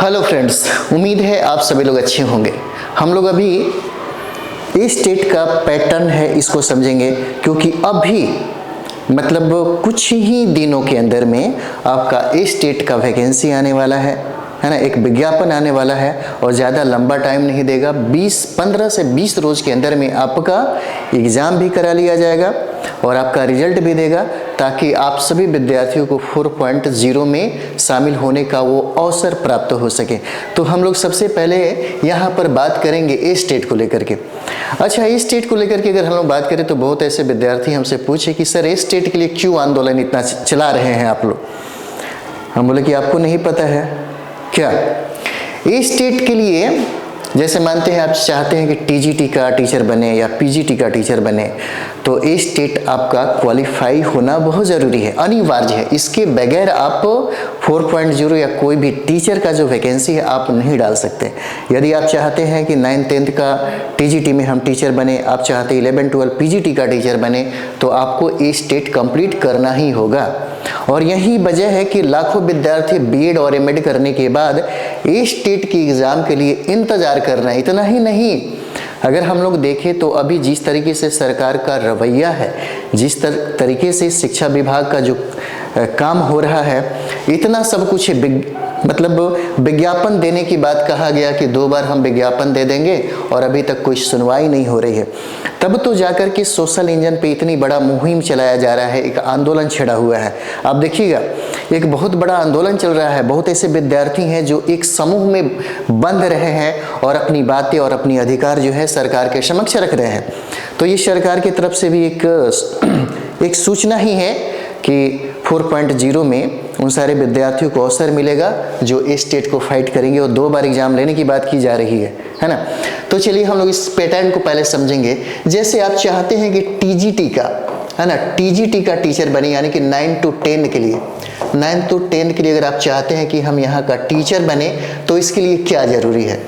Hello friends, उम्मीद है आप सभी लोग अच्छे होंगे। हम लोग अभी इस स्टेट का पैटर्न है इसको समझेंगे, क्योंकि अभी मतलब कुछ ही दिनों के अंदर में आपका इस स्टेट का वैकेंसी आने वाला है ना, एक विज्ञापन आने वाला है और ज़्यादा लंबा टाइम नहीं देगा। 15 से 20 रोज के अंदर में आपका एग्ज़ाम भी करा लिया जाएगा और आपका रिजल्ट भी देगा, ताकि आप सभी विद्यार्थियों को 4.0 में शामिल होने का वो अवसर प्राप्त हो सके। तो हम लोग सबसे पहले यहाँ पर बात करेंगे ए स्टेट को लेकर के। अच्छा, ए स्टेट को लेकर के अगर हम लोग बात करें तो बहुत ऐसे विद्यार्थी हमसे पूछे कि सर ए स्टेट के लिए क्यों आंदोलन इतना चला रहे हैं आप लोग। हम बोले कि आपको नहीं पता है क्या। ए स्टेट के लिए जैसे मानते हैं आप चाहते हैं कि टीजीटी का टीचर बने या पीजीटी का टीचर बने, तो ए स्टेट आपका क्वालिफाई होना बहुत ज़रूरी है, अनिवार्य है। इसके बगैर आप 4.0 या कोई भी टीचर का जो वैकेंसी है आप नहीं डाल सकते। यदि आप चाहते हैं कि 9th 10th का टीजीटी में हम टीचर बने, आप चाहते 11 12 पीजीटी का टीचर बने, तो आपको ए स्टेट कंप्लीट करना ही होगा। और यही वजह है कि लाखों विद्यार्थी बीएड और एमएड करने के बाद ए स्टेट की एग्ज़ाम के लिए इंतज़ार कर रहे हैं। इतना ही नहीं, अगर हम लोग देखें तो अभी जिस तरीके से सरकार का रवैया है, जिस तरीके से शिक्षा विभाग का जो काम हो रहा है, इतना सब कुछ मतलब विज्ञापन देने की बात कहा गया कि 2 बार हम विज्ञापन दे देंगे और अभी तक कोई सुनवाई नहीं हो रही है। तब तो जाकर के सोशल इंजन पे इतनी बड़ा मुहिम चलाया जा रहा है, एक आंदोलन छिड़ा हुआ है। आप देखिएगा एक बहुत बड़ा आंदोलन चल रहा है। बहुत ऐसे विद्यार्थी हैं जो एक समूह में बंध रहे हैं और अपनी बातें और अपनी अधिकार जो है सरकार के समक्ष रख रहे हैं। तो ये सरकार की तरफ से भी एक सूचना ही है कि 4.0 में उन सारे विद्यार्थियों को अवसर मिलेगा जो ए स्टेट को फाइट करेंगे और 2 बार एग्जाम लेने की बात की जा रही है ना। तो चलिए हम लोग इस पैटर्न को पहले समझेंगे। जैसे आप चाहते हैं कि टीजीटी का है ना, टीजीटी का टीचर बने, यानी कि 9 to 10 के लिए, 9 to 10 के लिए अगर आप चाहते हैं कि हम यहाँ का टीचर बने, तो इसके लिए क्या जरूरी है।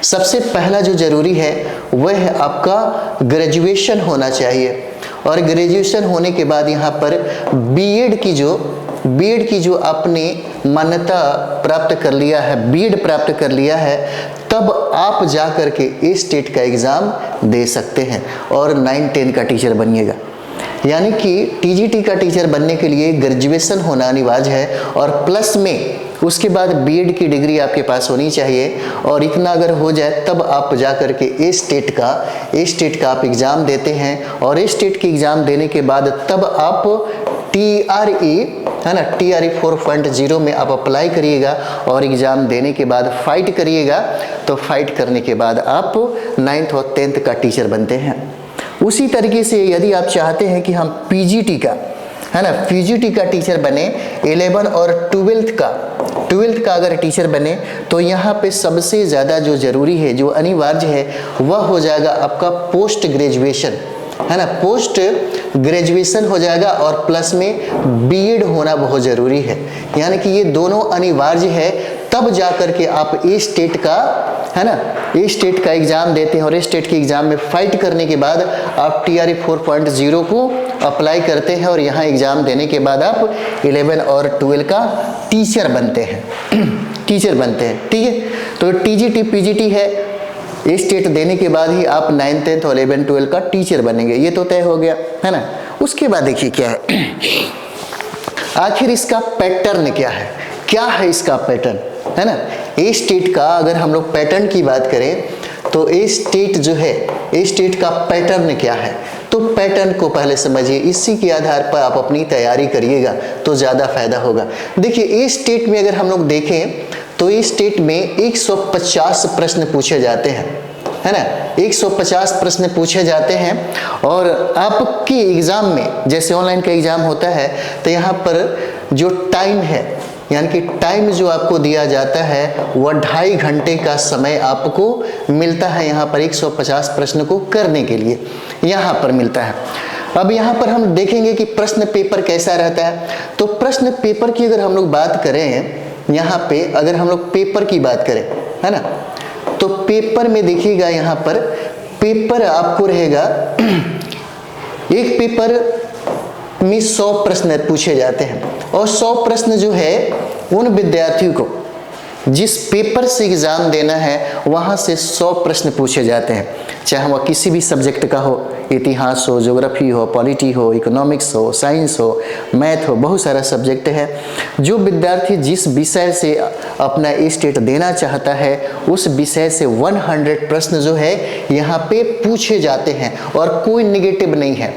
सबसे पहला जो जरूरी है वह है आपका ग्रेजुएशन होना चाहिए, और ग्रेजुएशन होने के बाद यहाँ पर बीएड की जो आपने मान्यता प्राप्त कर लिया है, बीएड प्राप्त कर लिया है, तब आप जा करके ए स्टेट का एग्ज़ाम दे सकते हैं और 9-10 का टीचर बनिएगा। यानी कि टीजीटी का टीचर बनने के लिए ग्रेजुएशन होना अनिवार्य है और प्लस में उसके बाद बीएड की डिग्री आपके पास होनी चाहिए। और इतना अगर हो जाए तब आप जा करके ए स्टेट का आप एग्ज़ाम देते हैं, और ए स्टेट की एग्ज़ाम देने के बाद तब आप TRE है ना, TRE 4.0 में आप अप्लाई करिएगा और एग्ज़ाम देने के बाद फाइट करिएगा। तो फाइट करने के बाद आप 9th और 10th का टीचर बनते हैं। उसी तरीके से यदि आप चाहते हैं कि हम पीजीटी का है ना, पीजीटी का टीचर बने, 11 और 12th का अगर टीचर बने, तो यहाँ पे सबसे ज़्यादा जो ज़रूरी है, जो अनिवार्य है, वह हो जाएगा आपका पोस्ट ग्रेजुएशन है ना। पोस्ट ग्रेजुएशन हो जाएगा और प्लस में बीएड होना बहुत ज़रूरी है। यानी कि ये दोनों अनिवार्य है, तब जा कर के आप ए स्टेट का है ना, ए स्टेट का एग्ज़ाम देते हैं और ए स्टेट के एग्ज़ाम में फाइट करने के बाद आप TRE 4.0 को अप्लाई करते हैं और यहाँ एग्ज़ाम देने के बाद आप 11 और 12 का टीचर बनते हैं ठीक है। तो टीजीटी पीजीटी है, ए स्टेट देने के बाद ही आप 9th 10th और 11 12 का टीचर बनेंगे, ये तो तय हो गया है ना। उसके बाद देखिए क्या है, आखिर इसका पैटर्न क्या है इसका पैटर्न है ना। ए स्टेट का अगर हम लोग पैटर्न की बात करें तो ए स्टेट जो है, ए स्टेट का पैटर्न क्या है, तो पैटर्न को पहले समझिए, इसी के आधार पर आप अपनी तैयारी करिएगा तो ज़्यादा फायदा होगा। देखिए ए स्टेट में अगर हम लोग देखें तो ए स्टेट में 150 प्रश्न पूछे जाते हैं है ना, 150 प्रश्न पूछे जाते हैं। और आपके एग्ज़ाम में जैसे ऑनलाइन का एग्ज़ाम होता है, तो यहाँ पर जो टाइम है, यानी कि टाइम जो आपको दिया जाता है वह 2.5 घंटे का समय आपको मिलता है यहाँ पर 150 प्रश्न को करने के लिए यहाँ पर मिलता है। अब यहाँ पर हम देखेंगे कि प्रश्न पेपर कैसा रहता है। तो प्रश्न पेपर की अगर हम लोग बात करें, यहाँ पे अगर हम लोग पेपर की बात करें है ना, तो पेपर में देखिएगा यहाँ पर पेपर आपको रहेगा, एक पेपर में 100 प्रश्न पूछे जाते हैं और 100 प्रश्न जो है उन विद्यार्थियों को जिस पेपर से एग्ज़ाम देना है वहाँ से 100 प्रश्न पूछे जाते हैं, चाहे वह किसी भी सब्जेक्ट का हो, इतिहास हो, ज्योग्राफी हो, पॉलिटी हो, इकोनॉमिक्स हो, साइंस हो, मैथ हो, बहुत सारा सब्जेक्ट है। जो विद्यार्थी जिस विषय से अपना स्टेट देना चाहता है उस विषय से 100 प्रश्न जो है यहाँ पे पूछे जाते हैं और कोई निगेटिव नहीं है।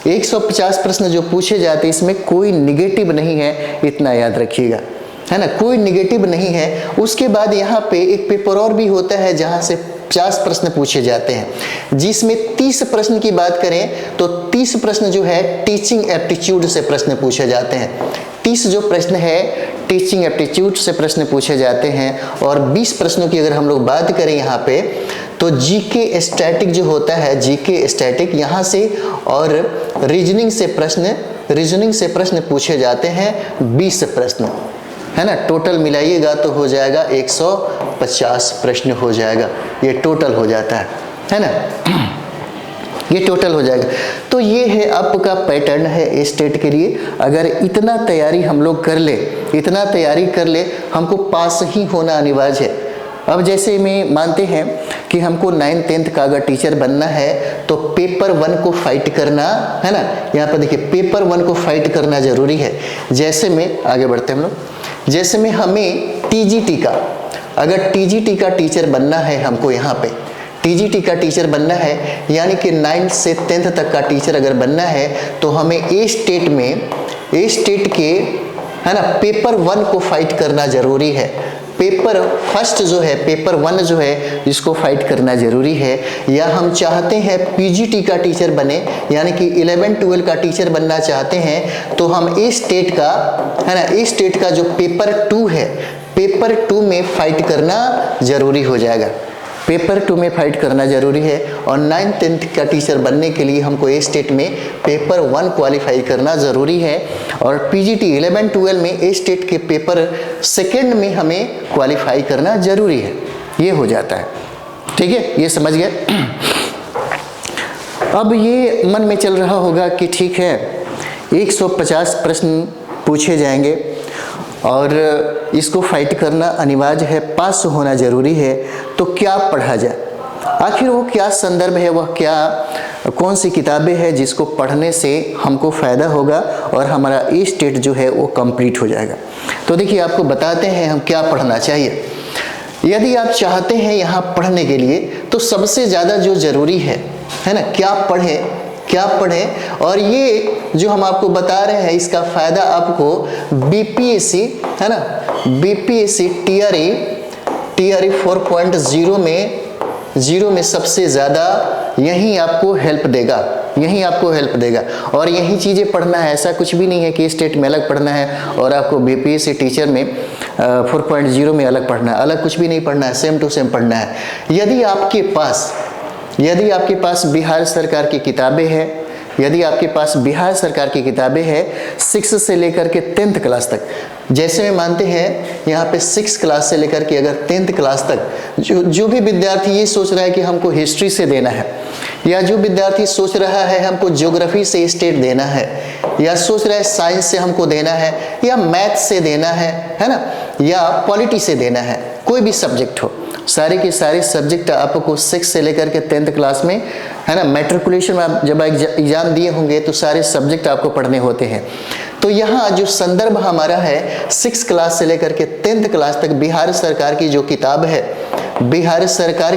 150 प्रश्न जो पूछे जाते हैं इसमें कोई निगेटिव नहीं है, इतना याद रखिएगा, है ना, कोई निगेटिव नहीं है। उसके बाद यहाँ पे एक पेपर और भी होता है जहाँ से 50 प्रश्न पूछे जाते हैं, जिसमें 30 प्रश्न की बात करें तो 30 प्रश्न जो है टीचिंग एप्टीट्यूड से प्रश्न पूछे जाते हैं। 30 जो प्रश्न है टीचिंग एप्टीट्यूड से प्रश्न पूछे जाते हैं। और 20 प्रश्नों की अगर हम लोग बात करें यहाँ पे तो जीके स्टैटिक जो होता है, जीके स्टैटिक यहाँ से और रीजनिंग से प्रश्न पूछे जाते हैं 20 प्रश्न, है ना। टोटल मिलाइएगा तो हो जाएगा 150 प्रश्न हो जाएगा, ये टोटल हो जाता है ना, ये टोटल हो जाएगा। तो ये है आपका पैटर्न है स्टेट के लिए। अगर इतना तैयारी हम लोग कर ले, इतना तैयारी कर ले, हमको पास ही होना अनिवार्य है। अब जैसे में मानते हैं कि हमको 9th 10th का अगर टीचर बनना है तो पेपर 1 को फाइट करना, है ना, यहाँ पर देखिए पेपर 1 को फाइट करना जरूरी है। जैसे में आगे बढ़ते हैं हम लोग, जैसे में हमें टीजीटी का, अगर टीजीटी का टीचर बनना है, हमको यहाँ पे टीजीटी का टीचर बनना है, यानी कि 9th से 10th तक का टीचर अगर बनना है तो हमें ए स्टेट के, है ना, पेपर 1 को फाइट करना जरूरी है। पेपर फर्स्ट जो है, पेपर 1 जो है जिसको फाइट करना जरूरी है। या हम चाहते हैं पीजीटी का टीचर बने, यानी कि 11 12 का टीचर बनना चाहते हैं तो हम ए स्टेट का, है ना, ए स्टेट का जो पेपर 2 है, पेपर 2 में फाइट करना जरूरी हो जाएगा। पेपर 2 में फाइट करना जरूरी है। और 9th 10th का टीचर बनने के लिए हमको ए स्टेट में पेपर 1 क्वालिफाई करना ज़रूरी है। और पीजीटी 11 12 में ए स्टेट के पेपर 2 में हमें क्वालिफाई करना ज़रूरी है, ये हो जाता है। ठीक है, ये समझ गए। अब ये मन में चल रहा होगा कि ठीक है 150 प्रश्न पूछे जाएंगे और इसको फाइट करना अनिवार्य है, पास होना जरूरी है, तो क्या पढ़ा जाए? आखिर वो क्या संदर्भ है, वह क्या कौन सी किताबें हैं जिसको पढ़ने से हमको फ़ायदा होगा और हमारा ए स्टेट जो है वो कंप्लीट हो जाएगा? तो देखिए आपको बताते हैं हम क्या पढ़ना चाहिए। यदि आप चाहते हैं यहाँ पढ़ने के लिए तो सबसे ज़्यादा जो ज़रूरी है ना, क्या पढ़ें। और ये जो हम आपको बता रहे हैं इसका फ़ायदा आपको बीपीएससी, है ना, बीपीएससी टीआरई 4.0 में सबसे ज़्यादा यही आपको हेल्प देगा, और यही चीज़ें पढ़ना है। ऐसा कुछ भी नहीं है कि स्टेट में अलग पढ़ना है और आपको बीपीएससी टीचर में 4.0 में अलग पढ़ना है, अलग कुछ भी नहीं पढ़ना है, सेम टू सेम पढ़ना है। यदि आपके पास बिहार सरकार की किताबें हैं, यदि आपके पास बिहार सरकार की किताबें हैं 6 से लेकर के 10th क्लास तक, जैसे में मानते हैं यहाँ पे 6 क्लास से लेकर के अगर 10th क्लास तक जो भी विद्यार्थी ये सोच रहा है कि हमको हिस्ट्री से देना है, या जो विद्यार्थी सोच रहा है हमको ज्योग्राफी से स्टेट देना है, या सोच रहा है साइंस से हमको देना है, या मैथ से देना है ना, या पॉलिटी से देना है, कोई भी सब्जेक्ट हो, सारे के सारे सब्जेक्ट आपको 6 से लेकर के 10th क्लास में, है ना, मैट्रिकुलेशन में आप जब एग्जाम दिए होंगे तो सारे सब्जेक्ट आपको पढ़ने होते हैं। तो यहाँ जो संदर्भ हमारा है 6 क्लास से लेकर के 10th क्लास तक बिहार सरकार की जो किताब है, बिहार सरकार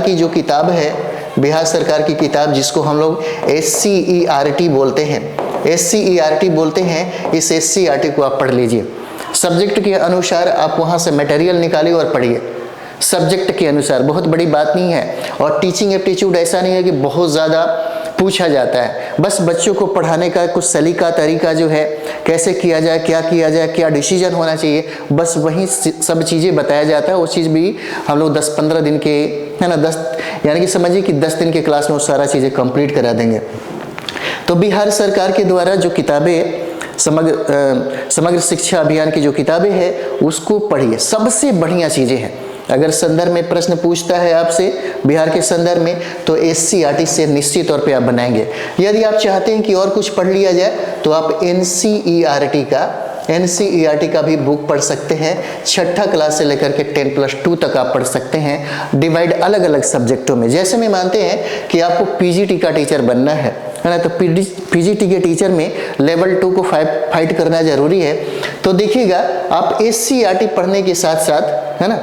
की किताब जिसको हम लोग SCERT बोलते हैं, इस SCERT को आप पढ़ लीजिए। सब्जेक्ट के अनुसार आप वहाँ से मटेरियल निकालिए और पढ़िए, सब्जेक्ट के अनुसार, बहुत बड़ी बात नहीं है। और टीचिंग एप्टीट्यूड ऐसा नहीं है कि बहुत ज़्यादा पूछा जाता है, बस बच्चों को पढ़ाने का कुछ सलीका तरीका जो है, कैसे किया जाए, क्या डिसीजन होना चाहिए, बस वही सब चीज़ें बताया जाता है। वो चीज़ भी हम लोग 10-15 दिन के, है ना, 10 यानी कि समझिए कि 10 दिन के क्लास में वो सारा चीज़ें कंप्लीट करा देंगे। तो बिहार सरकार के द्वारा जो किताबें समग्र शिक्षा अभियान की जो किताबें हैं उसको पढ़िए, सबसे बढ़िया चीज़ें हैं। अगर संदर्भ में प्रश्न पूछता है आपसे बिहार के संदर्भ में तो SCERT से निश्चित तौर पे आप बनाएंगे। यदि आप चाहते हैं कि और कुछ पढ़ लिया जाए तो आप NCERT का, NCERT का भी बुक पढ़ सकते हैं। छठा क्लास से लेकर के 10+2 तक आप पढ़ सकते हैं, डिवाइड अलग अलग सब्जेक्टों में। जैसे में मानते हैं कि आपको PGT का टीचर बनना है ना, तो PGT के टीचर में लेवल 2 को फाइट करना जरूरी है। तो देखिएगा आप SCERT पढ़ने के साथ साथ, है ना,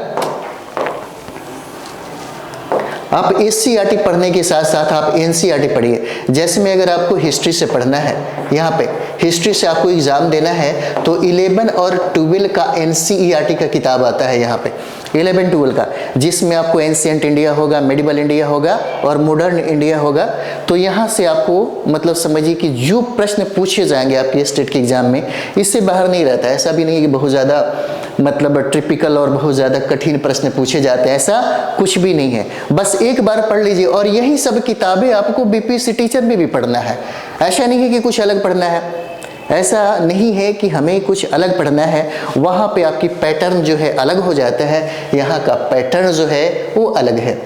आप SCERT पढ़ने के साथ साथ आप NCERT पढ़िए। जैसे में अगर आपको हिस्ट्री से पढ़ना है, यहाँ पे हिस्ट्री से आपको एग्जाम देना है, तो 11 और 12 का NCERT का किताब आता है यहाँ पे, 11-12 का, जिसमें आपको एंशिएंट इंडिया होगा, मेडिवल इंडिया होगा और मॉडर्न इंडिया होगा। तो यहाँ से आपको मतलब समझिए कि जो प्रश्न पूछे जाएंगे आपके स्टेट के एग्जाम में, इससे बाहर नहीं रहता। ऐसा भी नहीं कि बहुत ज़्यादा मतलब ट्रिपिकल और बहुत ज़्यादा कठिन प्रश्न पूछे जाते हैं, ऐसा कुछ भी नहीं है। बस एक बार पढ़ लीजिए, और यही सब किताबें आपको BPSC टीचर में भी पढ़ना है। ऐसा नहीं है कि कुछ अलग पढ़ना है, ऐसा नहीं है कि हमें कुछ अलग पढ़ना है। वहाँ पे आपकी पैटर्न जो है अलग हो जाता है, यहाँ का पैटर्न जो है वो अलग है।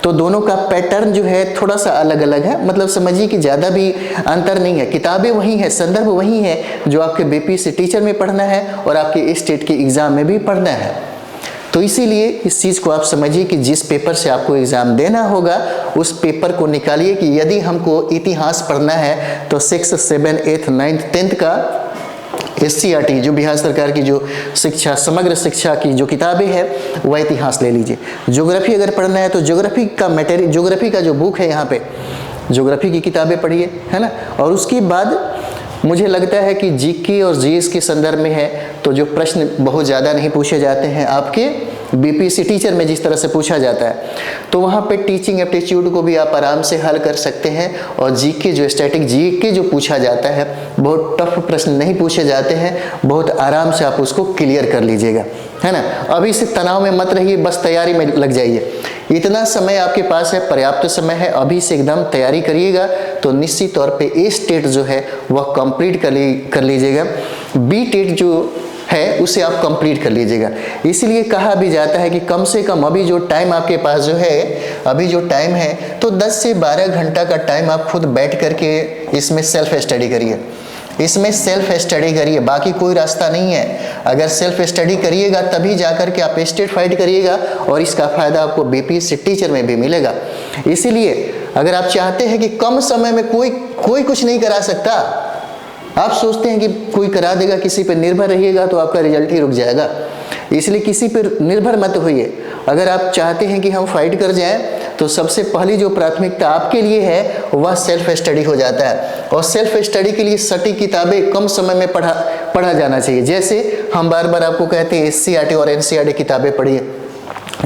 तो दोनों का पैटर्न जो है थोड़ा सा अलग अलग है, मतलब समझिए कि ज़्यादा भी अंतर नहीं है। किताबें वही है, संदर्भ वही है जो आपके BPSC टीचर में पढ़ना है और आपके स्टेट के एग्ज़ाम में भी पढ़ना है। तो इसीलिए इस चीज़ को आप समझिए कि जिस पेपर से आपको एग्ज़ाम देना होगा उस पेपर को निकालिए कि यदि हमको इतिहास पढ़ना है तो 6, 7, 8, 9, 10 का SCERT जो बिहार सरकार की जो शिक्षा समग्र शिक्षा की जो किताबें है वह इतिहास ले लीजिए। ज्योग्राफी अगर पढ़ना है तो ज्योग्राफी का मटेरियल, ज्योग्राफी का जो बुक है यहाँ पे, ज्योग्राफी की किताबें पढ़िए, है ना। और उसके बाद मुझे लगता है कि GK और GS के संदर्भ में है तो जो प्रश्न बहुत ज़्यादा नहीं पूछे जाते हैं आपके BPSC टीचर में जिस तरह से पूछा जाता है, तो वहाँ पे टीचिंग एप्टीट्यूड को भी आप आराम से हल कर सकते हैं। और GK जो स्टैटिक GK जो पूछा जाता है, बहुत टफ प्रश्न नहीं पूछे जाते हैं, बहुत आराम से आप उसको क्लियर कर लीजिएगा, है ना। अभी से तनाव में मत रहिए, बस तैयारी में लग जाइए। इतना समय आपके पास है, पर्याप्त समय है, अभी से एकदम तैयारी करिएगा तो निश्चित तौर पे A स्टेट जो है वह कंप्लीट कर लीजिएगा। B टेट जो है उसे आप कंप्लीट कर लीजिएगा। इसलिए कहा भी जाता है कि कम से कम अभी जो टाइम आपके पास जो है, अभी जो टाइम है तो 10 से 12 घंटा का टाइम आप खुद बैठ करके इसमें सेल्फ स्टडी करिए, इसमें सेल्फ स्टडी करिए, बाकी कोई रास्ता नहीं है। अगर सेल्फ स्टडी करिएगा तभी जाकर के आप स्टेट फाइट करिएगा और इसका फ़ायदा आपको BPSC टीचर में भी मिलेगा। इसीलिए अगर आप चाहते हैं कि कम समय में कोई कुछ नहीं करा सकता, आप सोचते हैं कि कोई करा देगा, किसी पर निर्भर रहिएगा तो आपका रिजल्ट ही रुक जाएगा। इसलिए किसी पर निर्भर मत होइए। अगर आप चाहते हैं कि हम फाइट कर जाएं तो सबसे पहली जो प्राथमिकता आपके लिए है वह सेल्फ स्टडी हो जाता है। और सेल्फ स्टडी के लिए सटीक किताबें कम समय में पढ़ा जाना चाहिए। जैसे हम बार बार आपको कहते हैं SCERT और NCERT किताबें पढ़िए।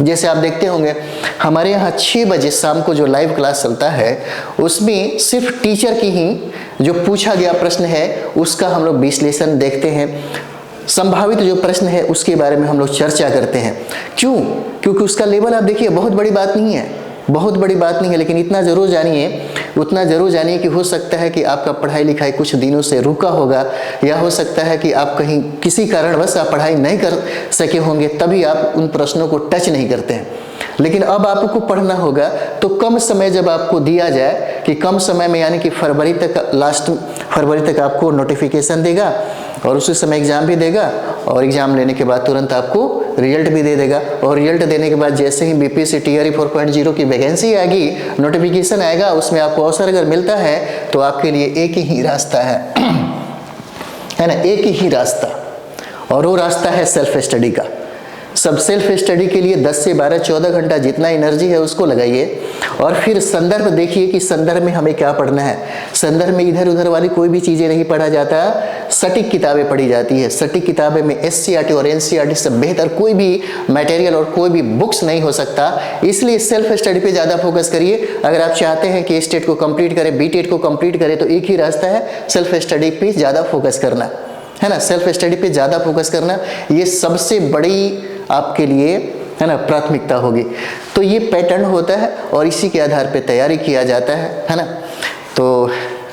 जैसे आप देखते होंगे हमारे यहाँ 6 बजे शाम को जो लाइव क्लास चलता है उसमें सिर्फ टीचर की ही जो पूछा गया प्रश्न है उसका हम लोग विश्लेषण देखते हैं, संभावित जो प्रश्न है उसके बारे में हम लोग चर्चा करते हैं। क्यों? क्योंकि उसका लेवल आप देखिए बहुत बड़ी बात नहीं है, बहुत बड़ी बात नहीं है, लेकिन इतना ज़रूर जानिए कि हो सकता है कि आपका पढ़ाई लिखाई कुछ दिनों से रुका होगा, या हो सकता है कि आप कहीं किसी कारणवश आप पढ़ाई नहीं कर सके होंगे, तभी आप उन प्रश्नों को टच नहीं करते हैं। लेकिन अब आपको पढ़ना होगा तो कम समय जब आपको दिया जाए कि कम समय में यानी कि फरवरी तक, लास्ट फरवरी तक आपको नोटिफिकेशन देगा और उसी समय एग्ज़ाम भी देगा और एग्ज़ाम लेने के बाद तुरंत आपको रिजल्ट भी दे देगा। और रिजल्ट देने के बाद जैसे ही BPSC TRE 4.0 की वैकेंसी आएगी, नोटिफिकेशन आएगा, उसमें आपको अवसर अगर मिलता है तो आपके लिए एक ही रास्ता है ना, एक ही रास्ता, और वो रास्ता है सेल्फ स्टडी का। सब सेल्फ स्टडी के लिए 10 से 12, 14 घंटा जितना एनर्जी है उसको लगाइए और फिर संदर्भ देखिए कि संदर्भ में हमें क्या पढ़ना है। संदर्भ में इधर उधर वाली कोई भी चीज़ें नहीं पढ़ा जाता, सटीक किताबें पढ़ी जाती है। सटीक किताबें में SCERT और NCERT से बेहतर कोई भी मटेरियल और कोई भी बुक्स नहीं हो सकता। इसलिए सेल्फ स्टडी पे ज़्यादा फोकस करिए। अगर आप चाहते हैं कि स्टेट को कंप्लीट करें, B टेट को कंप्लीट करें, तो एक ही रास्ता है, सेल्फ स्टडी पे ज़्यादा फोकस करना, है ना। सेल्फ स्टडी पे ज़्यादा फोकस करना ये सबसे बड़ी आपके लिए, है ना, प्राथमिकता होगी। तो ये पैटर्न होता है और इसी के आधार पे तैयारी किया जाता है ना। तो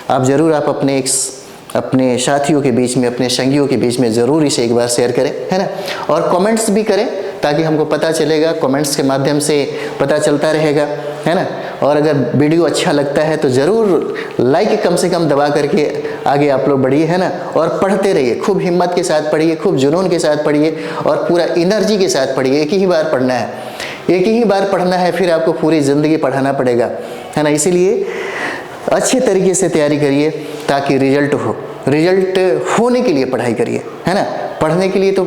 आप ज़रूर आप अपने साथियों के बीच में, अपने संगियों के बीच में ज़रूर इसे एक बार शेयर करें, है ना, और कमेंट्स भी करें ताकि हमको पता चलेगा, कमेंट्स के माध्यम से पता चलता रहेगा, है ना। और अगर वीडियो अच्छा लगता है तो ज़रूर लाइक कम से कम दबा करके आगे आप लोग बढ़िए, है ना। और पढ़ते रहिए, खूब हिम्मत के साथ पढ़िए, खूब जुनून के साथ पढ़िए और पूरा एनर्जी के साथ पढ़िए। एक ही बार पढ़ना है, एक ही बार पढ़ना है, फिर आपको पूरी ज़िंदगी पढ़ाना पड़ेगा, है ना। इसीलिए अच्छे तरीके से तैयारी करिए ताकि रिजल्ट हो। रिजल्ट होने के लिए पढ़ाई करिए, है ना। पढ़ने के लिए तो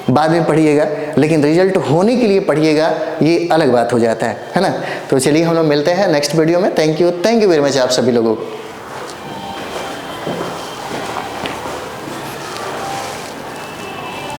बाद में पढ़िएगा, लेकिन रिजल्ट होने के लिए पढ़िएगा, ये अलग बात हो जाता है ना। तो चलिए हम लोग मिलते हैं नेक्स्ट वीडियो में। थैंक यू वेरी मच आप सभी लोगों को।